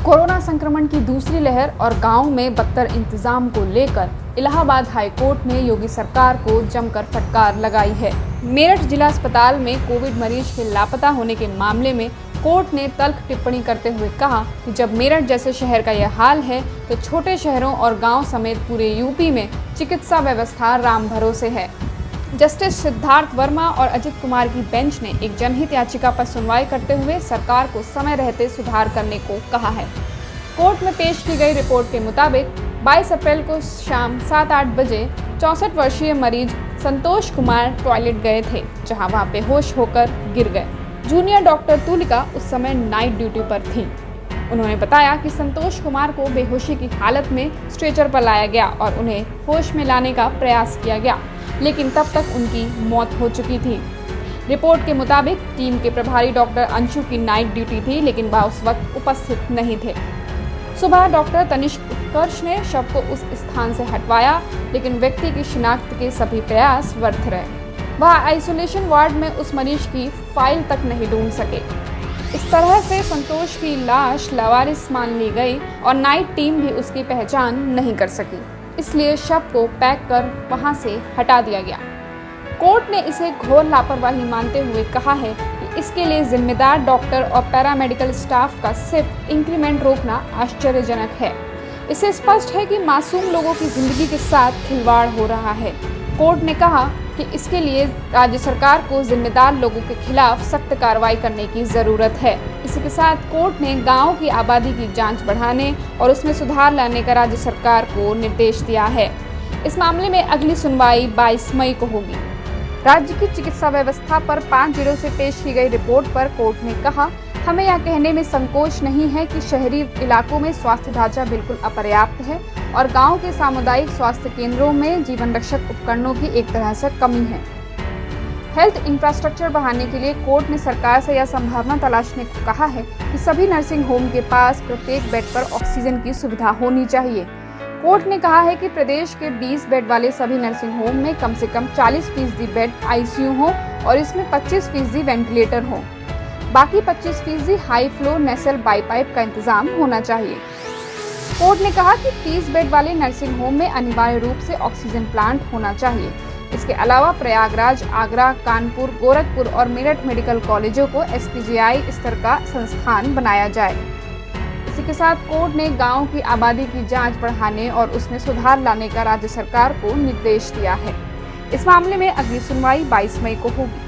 Corona संक्रमण की दूसरी लहर और गांव में बदतर इंतजाम को लेकर इलाहाबाद हाई कोर्ट ने योगी सरकार को जमकर फटकार लगाई है। मेरठ जिला अस्पताल में कोविड मरीज के लापता होने के मामले में कोर्ट ने तल्ख टिप्पणी करते हुए कहा कि जब मेरठ जैसे शहर का यह हाल है तो छोटे शहरों और गांव समेत पूरे यूपी में चिकित्सा व्यवस्था राम भरोसे है। जस्टिस सिद्धार्थ वर्मा और अजित कुमार की बेंच ने एक जनहित याचिका पर सुनवाई करते हुए सरकार को समय रहते सुधार करने को कहा है। कोर्ट में पेश की गई रिपोर्ट के मुताबिक 22 अप्रैल को शाम 7-8 बजे 64 वर्षीय मरीज संतोष कुमार टॉयलेट गए थे, जहां वह बेहोश होकर गिर गए। जूनियर डॉक्टर तुलिका उस समय नाइट ड्यूटी पर थी। उन्होंने बताया कि संतोष कुमार को बेहोशी की हालत में स्ट्रेचर पर लाया गया और उन्हें होश में लाने का प्रयास किया गया, लेकिन तब तक उनकी मौत हो चुकी थी। रिपोर्ट के मुताबिक टीम के प्रभारी डॉक्टर अंशु की नाइट ड्यूटी थी, लेकिन वह उस वक्त उपस्थित नहीं थे। सुबह डॉक्टर तनिष्क उत्कर्ष ने शव को उस स्थान से हटवाया, लेकिन व्यक्ति की शिनाख्त के सभी प्रयास व्यर्थ रहे। वह आइसोलेशन वार्ड में उस मरीज की फाइल तक नहीं ढूंढ सके। इस तरह से संतोष की लाश लावारिस मान ली गई और नाइट टीम भी उसकी पहचान नहीं कर सकी, इसलिए शव को पैक कर वहां से हटा दिया गया। कोर्ट ने इसे घोर लापरवाही मानते हुए कहा है कि इसके लिए जिम्मेदार डॉक्टर और पैरामेडिकल स्टाफ का सिर्फ इंक्रीमेंट रोकना आश्चर्यजनक है। इससे स्पष्ट है कि मासूम लोगों की जिंदगी के साथ खिलवाड़ हो रहा है। कोर्ट ने कहा कि इसके लिए राज्य सरकार को जिम्मेदार लोगों के खिलाफ सख्त कार्रवाई करने की जरूरत है। इसी के साथ कोर्ट ने गांव की आबादी की जांच बढ़ाने और उसमें सुधार लाने का राज्य सरकार को निर्देश दिया है। इस मामले में अगली सुनवाई 22 मई को होगी। राज्य की चिकित्सा व्यवस्था पर 5 जिलों से पेश की गई रिपोर्ट पर कोर्ट ने कहा, हमें यह कहने में संकोच नहीं है कि शहरी इलाकों में स्वास्थ्य ढांचा बिल्कुल अपर्याप्त है और गांव के सामुदायिक स्वास्थ्य केंद्रों में जीवन रक्षक उपकरणों की एक तरह से कमी है। हेल्थ इंफ्रास्ट्रक्चर बढ़ाने के लिए कोर्ट ने सरकार से यह संभावना तलाशने को कहा है कि सभी नर्सिंग होम के पास प्रत्येक बेड पर ऑक्सीजन की सुविधा होनी चाहिए। कोर्ट ने कहा है कि प्रदेश के 20 बेड वाले सभी नर्सिंग होम में कम से कम 40% बेड आईसीयू हो और इसमें 25% वेंटिलेटर हो। बाकी 25% हाई फ्लो नेसल बाईपाइप का इंतजाम होना चाहिए। कोर्ट ने कहा कि 30 बेड वाले नर्सिंग होम में अनिवार्य रूप से ऑक्सीजन प्लांट होना चाहिए। इसके अलावा प्रयागराज, आगरा, कानपुर, गोरखपुर और मेरठ मेडिकल कॉलेजों को एसपीजीआई स्तर का संस्थान बनाया जाए। इसी के साथ कोर्ट ने गांव की आबादी की जांच बढ़ाने और उसमें सुधार लाने का राज्य सरकार को निर्देश दिया है। इस मामले में अगली सुनवाई 22 मई को होगी।